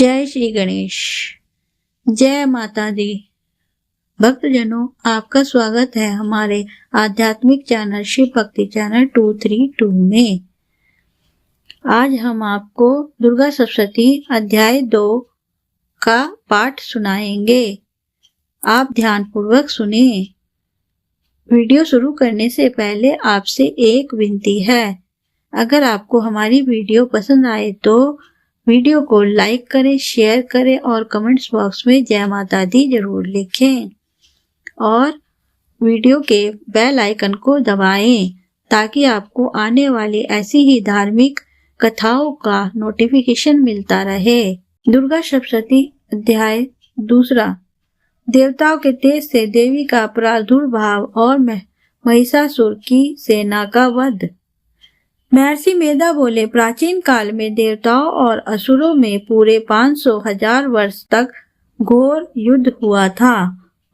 जय श्री गणेश। जय माता दी। भक्तजनों, आपका स्वागत है हमारे आध्यात्मिक चैनल शिव भक्ति चैनल 232 में। आज हम आपको दुर्गा सप्तशती अध्याय 2 का पाठ सुनाएंगे। आप ध्यानपूर्वक सुने। वीडियो शुरू करने से पहले आपसे एक विनती है, अगर आपको हमारी वीडियो पसंद आए तो वीडियो को लाइक करें, शेयर करें और कमेंट्स बॉक्स में जय माता दी जरूर लिखें और वीडियो के बेल आइकन को दबाएं ताकि आपको आने वाली ऐसी ही धार्मिक कथाओं का नोटिफिकेशन मिलता रहे। दुर्गा सप्तशती अध्याय 2। देवताओं के तेज से देवी का प्रादुर्भाव और महिषासुर की सेना का वध। महर्षि मेधा बोले, प्राचीन काल में देवताओं और असुरों में पूरे 500,000 वर्ष तक घोर युद्ध हुआ था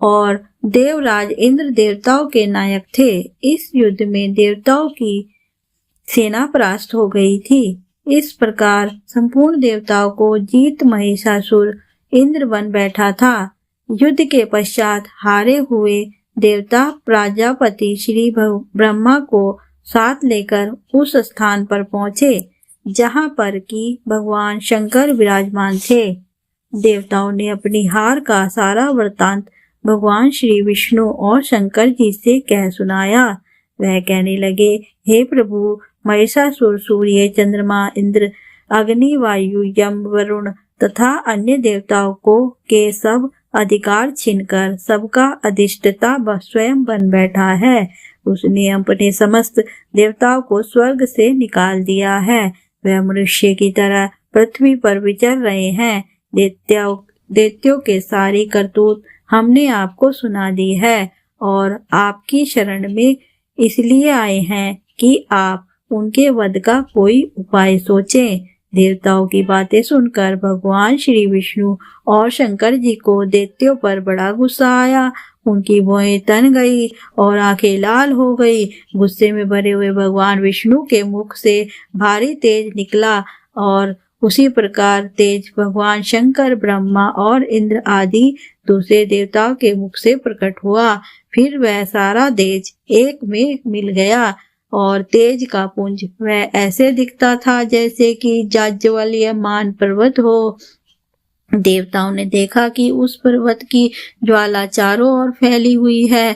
और देवराज इंद्र देवताओं के नायक थे। इस युद्ध में देवताओं की सेना परास्त हो गई थी। इस प्रकार संपूर्ण देवताओं को जीत महिषासुर इंद्र बन बैठा था। युद्ध के पश्चात हारे हुए देवता प्रजापति श्री ब्रह्मा को साथ लेकर उस स्थान पर पहुंचे जहां पर कि भगवान शंकर विराजमान थे। देवताओं ने अपनी हार का सारा वृत्तांत भगवान श्री विष्णु और शंकर जी से कह सुनाया। वह कहने लगे, हे प्रभु, महिषासुर सूर्य, चंद्रमा, इंद्र, अग्नि, वायु, यम, वरुण तथा अन्य देवताओं को के सब अधिकार छीनकर सबका अधिष्ठता स्वयं बन बैठा है। उसने अपने समस्त देवताओं को स्वर्ग से निकाल दिया है। वह मनुष्य की तरह पृथ्वी पर विचर रहे हैं। दैत्यों के सारी करतूत हमने आपको सुना दी है और आपकी शरण में इसलिए आए हैं कि आप उनके वध का कोई उपाय सोचें। देवताओं की बातें सुनकर भगवान श्री विष्णु और शंकर जी को दैत्यों पर बड़ा गुस्सा आया। उनकी भौहें तन गई और आंखें लाल हो गई। गुस्से में भरे हुए भगवान विष्णु के मुख से भारी तेज निकला और उसी प्रकार तेज भगवान शंकर, ब्रह्मा और इंद्र आदि दूसरे देवताओं के मुख से प्रकट हुआ। फिर वह सारा तेज एक में मिल गया और तेज का पुंज वह ऐसे दिखता था जैसे कि जाज्वल्यमान पर्वत हो। देवताओं ने देखा कि उस पर्वत की ज्वाला चारों ओर फैली हुई है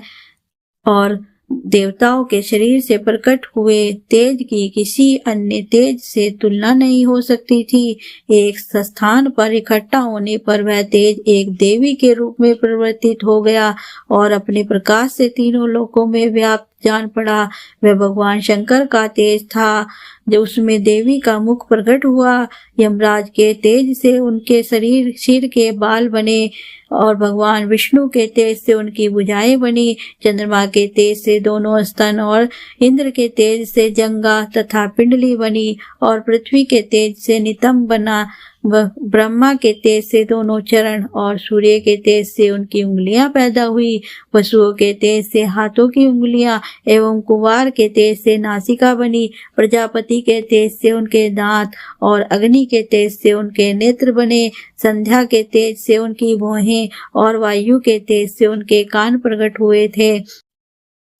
और देवताओं के शरीर से प्रकट हुए तेज की किसी अन्य तेज से तुलना नहीं हो सकती थी। एक स्थान पर इकट्ठा होने पर वह तेज एक देवी के रूप में परिवर्तित हो गया और अपने प्रकाश से तीनों लोकों में व्याप्त जान पड़ा। वह भगवान शंकर का तेज था जो उसमें देवी का मुख प्रकट हुआ। यमराज के तेज से उनके सिर के बाल बने और भगवान विष्णु के तेज से उनकी भुजाएं बनी। चंद्रमा के तेज से दोनों स्तन और इंद्र के तेज से जंगा तथा पिंडली बनी और पृथ्वी के तेज से नितंब बना। ब्रह्मा के तेज से दोनों चरण और सूर्य के तेज से उनकी उंगलियां पैदा हुई। पशुओं के तेज से हाथों की उंगलियां एवं कुंवार के तेज से नासिका बनी। प्रजापति के तेज से उनके दांत और अग्नि के तेज से उनके नेत्र बने। संध्या के तेज से उनकी भौहें और वायु के तेज से उनके कान प्रकट हुए थे।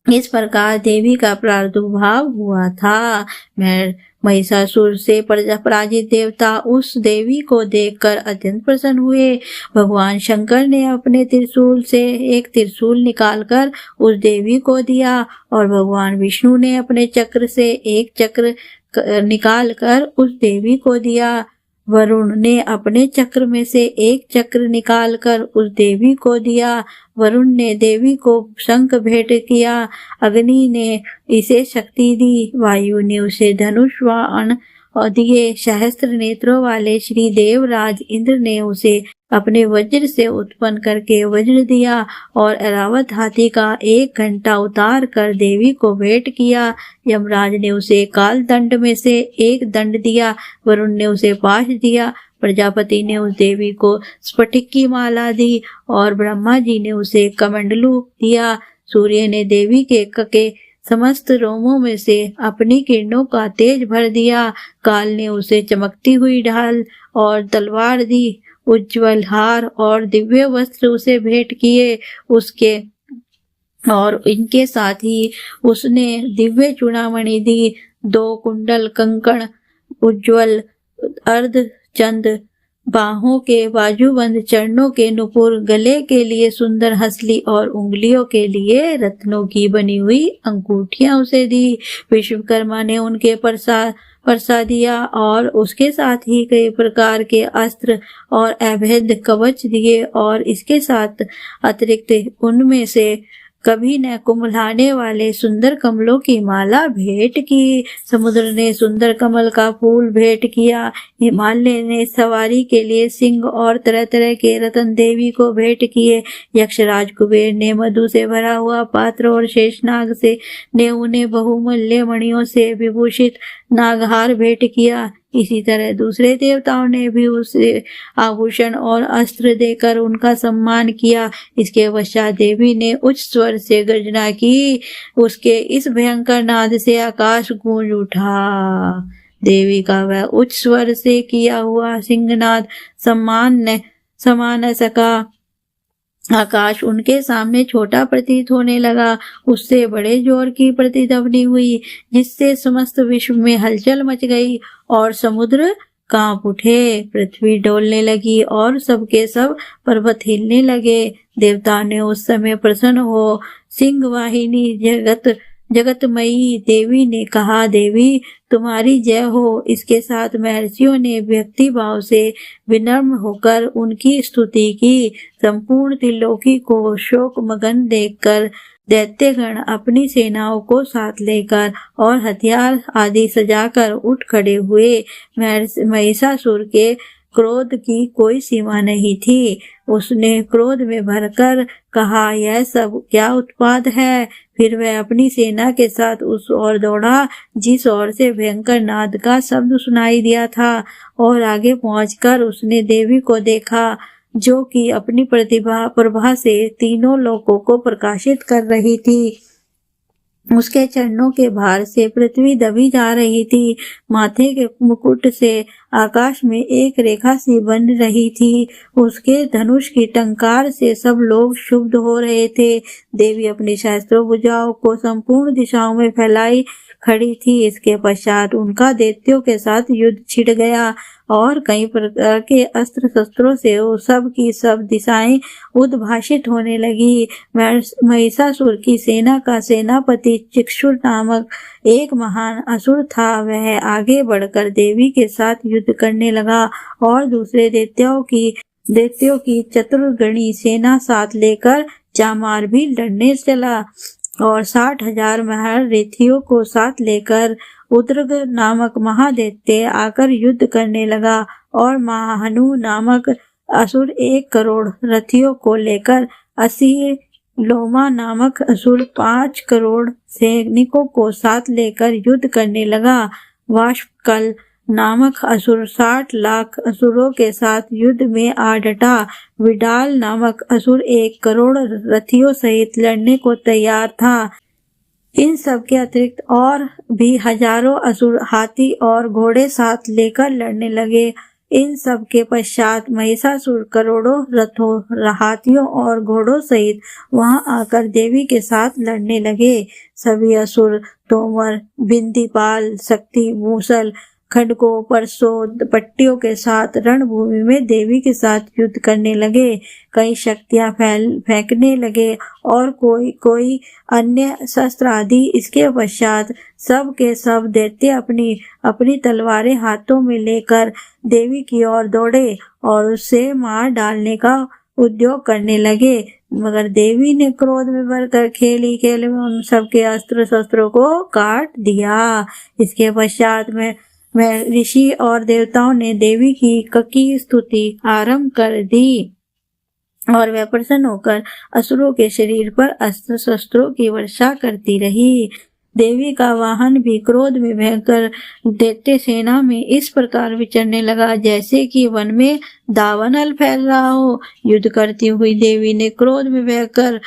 इस प्रकार देवी का प्रादुर्भाव हुआ था। महिषासुर से पराजित देवता उस देवी को देखकर अत्यंत प्रसन्न हुए। भगवान शंकर ने अपने त्रिशूल से एक त्रिशूल निकालकर उस देवी को दिया और भगवान विष्णु ने अपने चक्र से एक चक्र निकालकर उस देवी को दिया। वरुण ने अपने चक्र में से एक चक्र निकालकर उस देवी को दिया। वरुण ने देवी को शंख भेंट किया। अग्नि ने इसे शक्ति दी। वायु ने उसे धनुष बाण दिए। सहस्त्र नेत्रों वाले श्री देवराज इंद्र ने उसे अपने वज्र से उत्पन्न करके वज्र दिया और ऐरावत हाथी का एक घंटा उतार कर देवी को भेंट किया। यमराज ने उसे काल दंड में से एक दंड दिया। वरुण ने उसे पाश दिया। प्रजापति ने उस देवी को स्फटिक की माला दी और ब्रह्मा जी ने उसे कमंडलू दिया। सूर्य ने देवी के समस्त रोमों में से अपनी किरणों का तेज भर दिया। काल ने उसे चमकती हुई ढाल और तलवार दी, उज्ज्वल हार और दिव्य वस्त्र उसे भेंट किए। उसके और इनके साथ ही उसने दिव्य चूड़ामणि दी, 2 कुंडल, कंकण, उज्ज्वल अर्धचंद, बाहों के बाजूबंद, चरणों के नुपुर, गले के लिए सुंदर हंसली और उंगलियों के लिए रत्नों की बनी हुई अंगूठियां उसे दी। विश्वकर्मा ने उनके परसा दिया और उसके साथ ही कई प्रकार के अस्त्र और अभेद कवच दिए और इसके साथ अतिरिक्त उनमें से कभी न कुम्हलाने वाले सुंदर कमलों की माला भेंट की। समुद्र ने सुंदर कमल का फूल भेंट किया। हिमालय ने सवारी के लिए सिंह और तरह तरह के रतन देवी को भेंट किए। यक्षराज कुबेर ने मधु से भरा हुआ पात्र और शेषनाग से ने उन्हें बहुमूल्य मणियों से विभूषित नागहार भेंट किया। इसी तरह दूसरे देवताओं ने भी उसे आभूषण और अस्त्र देकर उनका सम्मान किया। इसके पश्चात देवी ने उच्च स्वर से गर्जना की। उसके इस भयंकर नाद से आकाश गूंज उठा। देवी का वह उच्च स्वर से किया हुआ सिंहनाद समा न सका। आकाश उनके सामने छोटा प्रतीत होने लगा। उससे बड़े जोर की प्रतिध्वनि हुई, जिससे समस्त विश्व में हलचल मच गई और समुद्र कांप उठे। पृथ्वी डोलने लगी और सबके सब पर्वत हिलने लगे। देवता ने उस समय प्रसन्न हो सिंह वाहिनी जगतमयी देवी ने कहा, देवी तुम्हारी जय हो। इसके साथ महर्षियों ने भक्ति भाव से विनम्र होकर उनकी स्तुति की। संपूर्ण त्रिलोकी को शोक मगन देखकर दैत्यगण अपनी सेनाओं को साथ लेकर और हथियार आदि सजाकर उठ खड़े हुए। महिषासुर के क्रोध की कोई सीमा नहीं थी। उसने क्रोध में भरकर कहा, यह सब क्या उत्पात है। फिर वह अपनी सेना के साथ उस ओर दौड़ा जिस ओर से भयंकर नाद का शब्द सुनाई दिया था और आगे पहुंचकर उसने देवी को देखा, जो कि अपनी प्रभा से तीनों लोकों को प्रकाशित कर रही थी। उसके चरणों के भार से पृथ्वी दबी जा रही थी। माथे के मुकुट से आकाश में एक रेखा सी बन रही थी। उसके धनुष की टंकार से सब लोग क्षुब्ध हो रहे थे। देवी अपनी सहस्त्रों भुजाओं को संपूर्ण दिशाओं में फैलाई खड़ी थी। इसके पश्चात उनका दैत्यों के साथ युद्ध छिड़ गया और कई प्रकार के अस्त्र शस्त्रों से सब की सब दिशाएं उद्भाषित होने लगी। महिषासुर की सेना का सेनापति चिक्षुर नामक एक महान असुर था। वह आगे बढ़कर देवी के साथ युद्ध करने लगा और दूसरे दैत्यों की चतुर्गणी सेना साथ लेकर चामार भी लड़ने चला और 60,000 महारथियों को साथ लेकर उद्रग नामक महादैत्य आकर युद्ध करने लगा और महाहनु नामक असुर 1 करोड़ रथियों को लेकर, लोमा नामक असुर 5 करोड़ सैनिकों को साथ लेकर युद्ध करने लगा। वाष्पकल नामक असुर 60 लाख असुरों के साथ युद्ध में आ डटा। विडाल नामक असुर 1 करोड़ रथियों सहित लड़ने को तैयार था। इन सब के अतिरिक्त और भी हजारों असुर हाथी और घोड़े साथ लेकर लड़ने लगे। इन सब के पश्चात महिषासुर करोड़ों रथों, हाथियों और घोड़ों सहित वहां आकर देवी के साथ लड़ने लगे। सभी असुर तोमर, बिंदीपाल, शक्ति, मूसल, खड्गों, परसों, पट्टियों के साथ रणभूमि में देवी के साथ युद्ध करने लगे। कई शक्तियां फेंकने लगे और कोई अन्य शस्त्र आदि। इसके पश्चात सब के सब दैत्य अपनी अपनी तलवारें हाथों में लेकर देवी की ओर दौड़े और उसे मार डालने का उद्योग करने लगे। मगर देवी ने क्रोध में भरकर खेल में उन सब के अस्त्र शस्त्रों को काट दिया। इसके पश्चात में ऋषि और देवताओं ने देवी की स्तुति आरंभ कर दी और वह प्रसन्न होकर असुरों के शरीर पर अस्त्र शस्त्रों की वर्षा करती रही। देवी का वाहन भी क्रोध में भयंकर दैत्य सेना में इस प्रकार विचरने लगा जैसे कि वन में दावानल फैल रहा हो। युद्ध करती हुई देवी ने क्रोध में भयंकर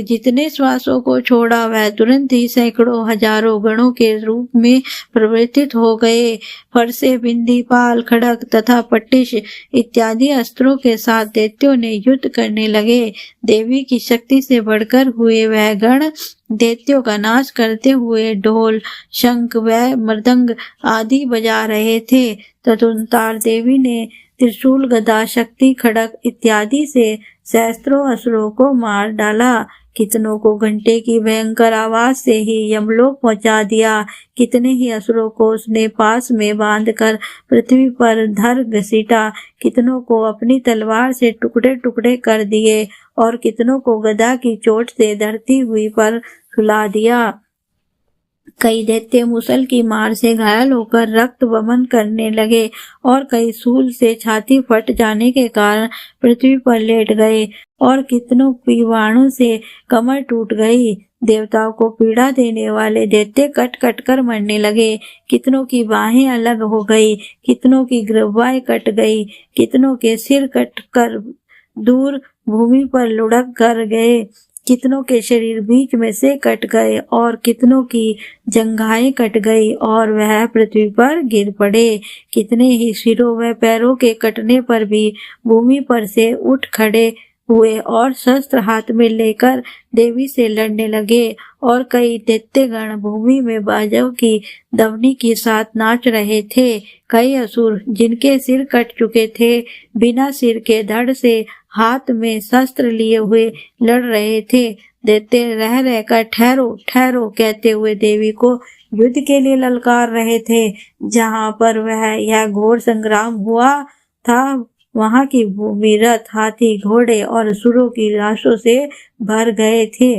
जितने श्वासों को छोड़ा वह तुरंत ही सैकड़ों हजारों गणों के रूप में परिवर्तित हो गए। फरसे, बिंदी, पाल, खड़ग तथा पट्टिश इत्यादि अस्त्रों के साथ दैत्यों ने युद्ध करने लगे। देवी की शक्ति से बढ़कर हुए वह गण दैत्यों का नाश करते हुए ढोल, शंख व मृदंग आदि बजा रहे थे। तदनुसार देवी ने त्रिशूल, गदा, शक्ति, खड़ग इत्यादि से सहस्त्रों असुरों को मार डाला। कितनों को घंटे की भयंकर आवाज से ही यमलोक पहुंचा दिया। कितने ही असुरों को उसने पास में बांधकर पृथ्वी पर धर घसीटा। कितनों को अपनी तलवार से टुकड़े टुकड़े कर दिए और कितनों को गदा की चोट से धरती हुई पर सुला दिया। कई दैत्य मुसल की मार से घायल होकर रक्त वमन करने लगे और कई सूल से छाती फट जाने के कारण पृथ्वी पर लेट गए और कितनों की वाणों से कमर टूट गई। देवताओं को पीड़ा देने वाले दैत्य कट कट कर मरने लगे। कितनों की बाहें अलग हो गई, कितनों की ग्रीवाएं कट गई, कितनों के सिर कट कर दूर भूमि पर लुढ़क कर गए, कितनों के शरीर बीच में से कट गए और कितनों की जंघाएं कट गई और वह पृथ्वी पर गिर पड़े। कितने ही सिरों व पैरों के कटने पर भी भूमि पर से उठ खड़े हुए और शस्त्र हाथ में लेकर देवी से लड़ने लगे। और कई दैत्यगण भूमि में बाजों की दवनी के साथ नाच रहे थे। कई असुर जिनके सिर कट चुके थे बिना सिर के धड़ से हाथ में शस्त्र लिए हुए लड़ रहे थे। दैत्य रह रहकर ठहरो ठहरो कहते हुए देवी को युद्ध के लिए ललकार रहे थे। जहाँ पर वह यह घोर संग्राम हुआ था वहां की भूमि रथ, हाथी, घोड़े और असुरों की लाशों से भर गए थे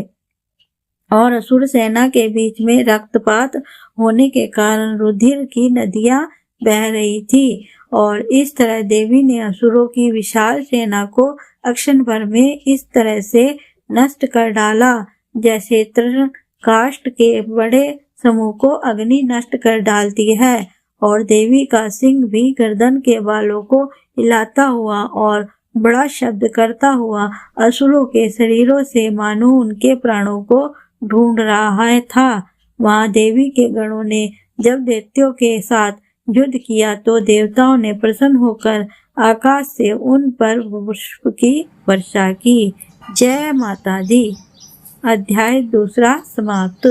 और असुर सेना के बीच में रक्तपात होने के कारण रुधिर की नदियां बह रही थी। और इस तरह देवी ने असुरों की विशाल सेना को अक्षण भर में इस तरह से नष्ट कर डाला जैसे तृण काष्ठ के बड़े समूह को अग्नि नष्ट कर डालती है। और देवी का सिंह भी गर्दन के बालों को हिलाता हुआ और बड़ा शब्द करता हुआ असुरों के शरीरों से मानो उनके प्राणों को ढूंढ रहा था। वहां देवी के गणों ने जब दैत्यों के साथ युद्ध किया तो देवताओं ने प्रसन्न होकर आकाश से उन पर पुष्प की वर्षा की। जय माता दी। अध्याय 2 समाप्त।